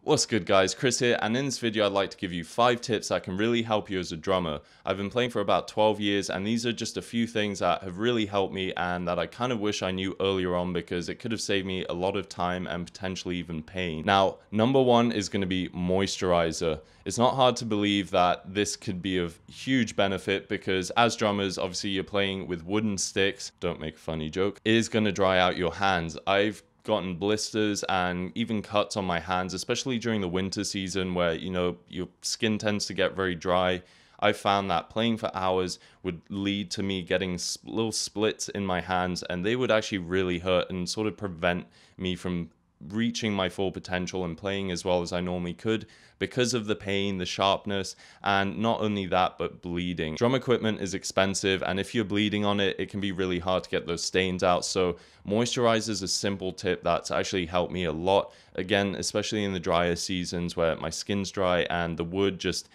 What's good guys, Chris here, and in this video I'd like to give you 5 tips that can really help you as a drummer. I've been playing for about 12 years and these are just a few things that have really helped me and that I kind of wish I knew earlier on because it could have saved me a lot of time and potentially even pain. Now, number 1 is going to be moisturizer. It's not hard to believe that this could be of huge benefit because as drummers, obviously you're playing with wooden sticks, don't make a funny joke, it is going to dry out your hands. I've gotten blisters and even cuts on my hands, especially during the winter season where, you know, your skin tends to get very dry. I found that playing for hours would lead to me getting little splits in my hands, and they would actually really hurt and sort of prevent me from reaching my full potential and playing as well as I normally could because of the pain, the sharpness, and not only that, but bleeding. Drum equipment is expensive, and if you're bleeding on it, it can be really hard to get those stains out. So moisturizer is a simple tip that's actually helped me a lot. Again, especially in the drier seasons where my skin's dry and the wood just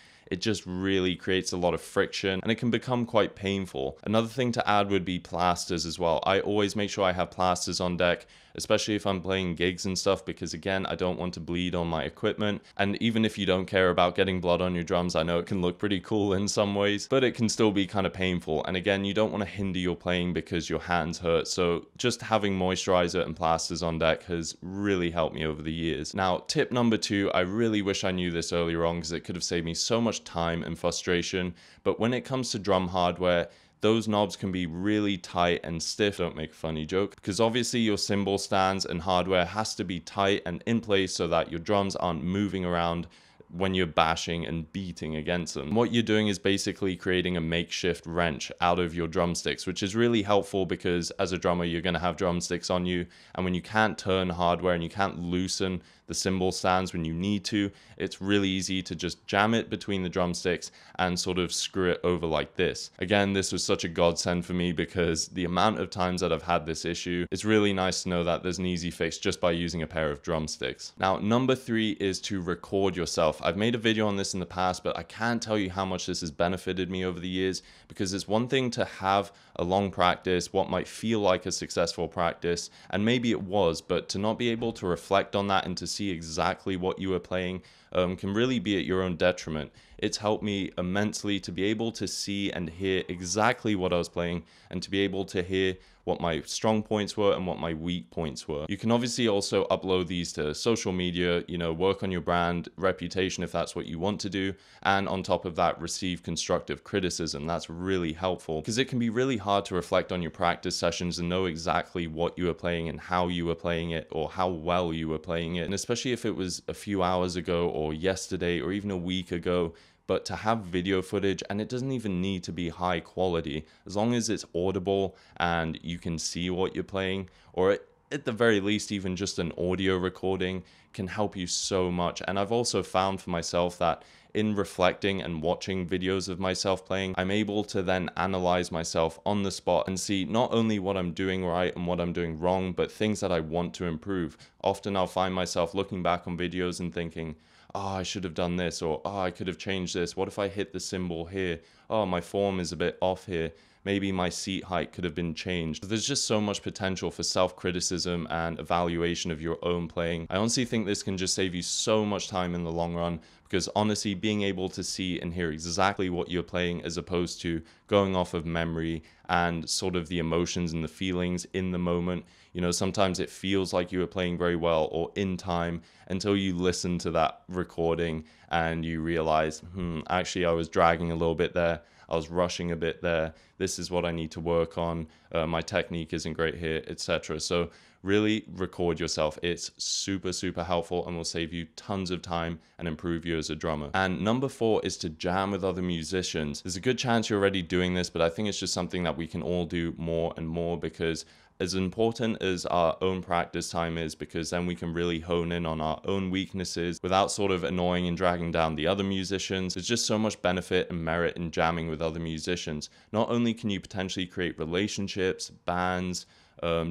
really creates a lot of friction and it can become quite painful. Another thing to add would be plasters as well. I always make sure I have plasters on deck, especially if I'm playing gigs and stuff, because again, I don't want to bleed on my equipment. And even if you don't care about getting blood on your drums, I know it can look pretty cool in some ways, but it can still be kind of painful. And again, you don't want to hinder your playing because your hands hurt. So just having moisturizer and plasters on deck has really helped me over the years. Now, tip number 2, I really wish I knew this earlier on because it could have saved me so much time and frustration. But when it comes to drum hardware, those knobs can be really tight and stiff. Don't make a funny joke, because obviously your cymbal stands and hardware has to be tight and in place so that your drums aren't moving around when you're bashing and beating against them. What you're doing is basically creating a makeshift wrench out of your drumsticks, which is really helpful because as a drummer you're going to have drumsticks on you, and when you can't turn hardware and you can't loosen the cymbal stands when you need to, it's really easy to just jam it between the drumsticks and sort of screw it over like this. Again, this was such a godsend for me because the amount of times that I've had this issue, it's really nice to know that there's an easy fix just by using a pair of drumsticks. Now, number 3 is to record yourself. I've made a video on this in the past, but I can't tell you how much this has benefited me over the years, because it's one thing to have a long practice, what might feel like a successful practice, and maybe it was, but to not be able to reflect on that and to see exactly what you were playing can really be at your own detriment. It's helped me immensely to be able to see and hear exactly what I was playing and to be able to hear what my strong points were and what my weak points were. You can obviously also upload these to social media, you know, work on your brand reputation if that's what you want to do, and on top of that, receive constructive criticism. That's really helpful because it can be really hard to reflect on your practice sessions and know exactly what you were playing and how you were playing it or how well you were playing it, and especially if it was a few hours ago or yesterday or even a week ago. But to have video footage, and it doesn't even need to be high quality, as long as it's audible and you can see what you're playing, or at the very least even just an audio recording, can help you so much. And I've also found for myself that in reflecting and watching videos of myself playing, I'm able to then analyze myself on the spot and see not only what I'm doing right and what I'm doing wrong, but things that I want to improve. Often I'll find myself looking back on videos and thinking, oh, I should have done this, or oh, I could have changed this. What if I hit the cymbal here? Oh, my form is a bit off here. Maybe my seat height could have been changed. There's just so much potential for self-criticism and evaluation of your own playing. I honestly think this can just save you so much time in the long run, because honestly, being able to see and hear exactly what you're playing as opposed to going off of memory and sort of the emotions and the feelings in the moment, you know, sometimes it feels like you were playing very well or in time until you listen to that recording and you realize, actually I was dragging a little bit there. I was rushing a bit there. This is what I need to work on. My technique isn't great here, etc. So really record yourself. It's super, super helpful and will save you tons of time and improve you as a drummer. And number 4 is to jam with other musicians. There's a good chance you're already doing this, but I think it's just something that we can all do more and more, because as important as our own practice time is, because then we can really hone in on our own weaknesses without sort of annoying and dragging down the other musicians. There's just so much benefit and merit in jamming with other musicians. Not only can you potentially create relationships, bands,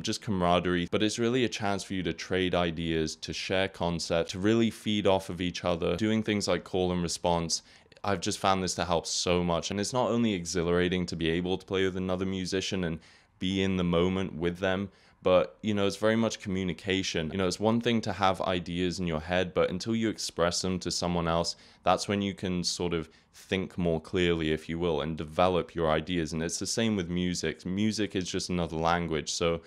just camaraderie, but it's really a chance for you to trade ideas, to share concepts, to really feed off of each other, doing things like call and response. I've just found this to help so much, and it's not only exhilarating to be able to play with another musician and be in the moment with them, but you know, it's very much communication. You know, it's one thing to have ideas in your head, but until you express them to someone else, that's when you can sort of think more clearly, if you will, and develop your ideas. And it's the same with music. Music is just another language. So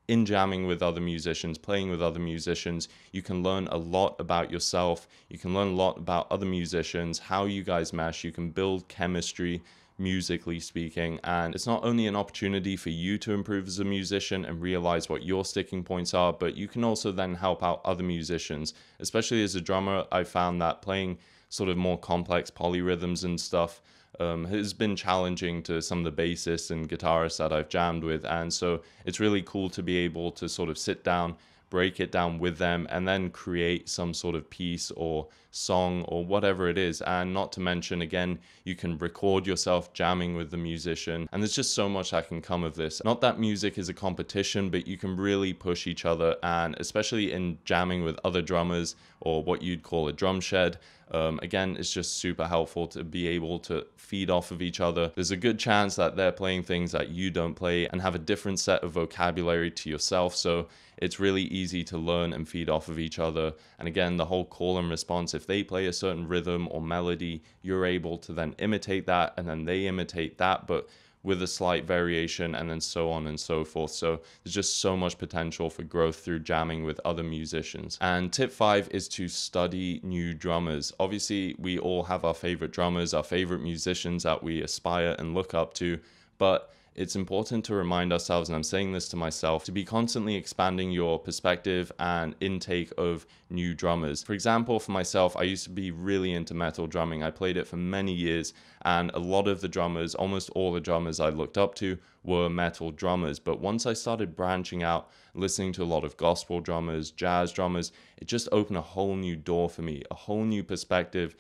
in jamming with other musicians, playing with other musicians, you can learn a lot about yourself. You can learn a lot about other musicians, how you guys mesh. You can build chemistry, musically speaking. And it's not only an opportunity for you to improve as a musician and realize what your sticking points are, but you can also then help out other musicians. Especially as a drummer, I found that playing sort of more complex polyrhythms and stuff has been challenging to some of the bassists and guitarists that I've jammed with. And so it's really cool to be able to sort of sit down, break it down with them, and then create some sort of piece or song or whatever it is. And not to mention, again, you can record yourself jamming with the musician, and there's just so much that can come of this. Not that music is a competition, but you can really push each other, and especially in jamming with other drummers or what you'd call a drum shed, again, it's just super helpful to be able to feed off of each other. There's a good chance that they're playing things that you don't play and have a different set of vocabulary to yourself, so it's really easy to learn and feed off of each other. And again, the whole call and response, if they play a certain rhythm or melody, you're able to then imitate that, and then they imitate that, but with a slight variation, and then so on and so forth. So there's just so much potential for growth through jamming with other musicians. And tip 5 is to study new drummers. Obviously, we all have our favorite drummers, our favorite musicians that we aspire and look up to, but it's important to remind ourselves, and I'm saying this to myself, to be constantly expanding your perspective and intake of new drummers. For example, for myself, I used to be really into metal drumming. I played it for many years, and a lot of the drummers, almost all the drummers I looked up to, were metal drummers. But once I started branching out, listening to a lot of gospel drummers, jazz drummers, it just opened a whole new door for me, a whole new perspective.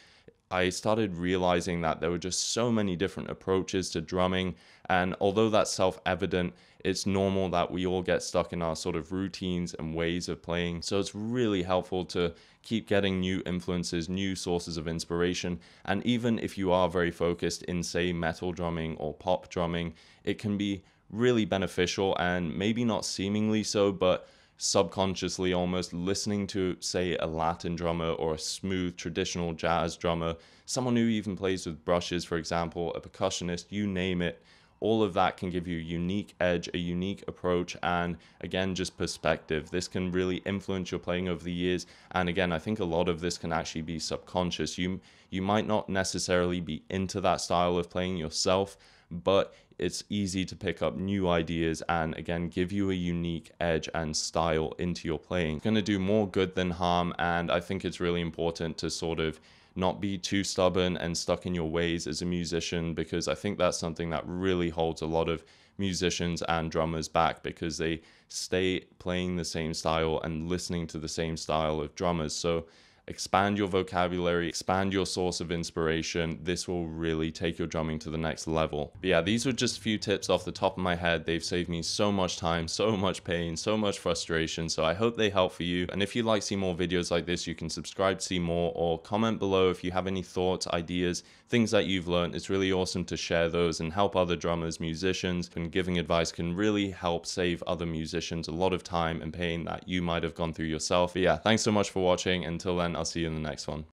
I started realizing that there were just so many different approaches to drumming, and although that's self-evident, it's normal that we all get stuck in our sort of routines and ways of playing. So it's really helpful to keep getting new influences, new sources of inspiration, and even if you are very focused in, say, metal drumming or pop drumming, it can be really beneficial, and maybe not seemingly so, but subconsciously almost listening to, say, a Latin drummer or a smooth traditional jazz drummer, someone who even plays with brushes, for example, a percussionist, you name it, all of that can give you a unique edge, a unique approach, and again, just perspective. This can really influence your playing over the years. And again, I think a lot of this can actually be subconscious. You might not necessarily be into that style of playing yourself, but it's easy to pick up new ideas and again give you a unique edge and style into your playing. It's going to do more good than harm, and I think it's really important to sort of not be too stubborn and stuck in your ways as a musician, because I think that's something that really holds a lot of musicians and drummers back, because they stay playing the same style and listening to the same style of drummers. So expand your vocabulary, expand your source of inspiration. This will really take your drumming to the next level. But yeah, these were just a few tips off the top of my head. They've saved me so much time, so much pain, so much frustration. So I hope they help for you. And if you'd like to see more videos like this, you can subscribe to see more, or comment below if you have any thoughts, ideas, things that you've learned. It's really awesome to share those and help other drummers, musicians, and giving advice can really help save other musicians a lot of time and pain that you might have gone through yourself. But yeah, thanks so much for watching. Until then, I'll see you in the next one.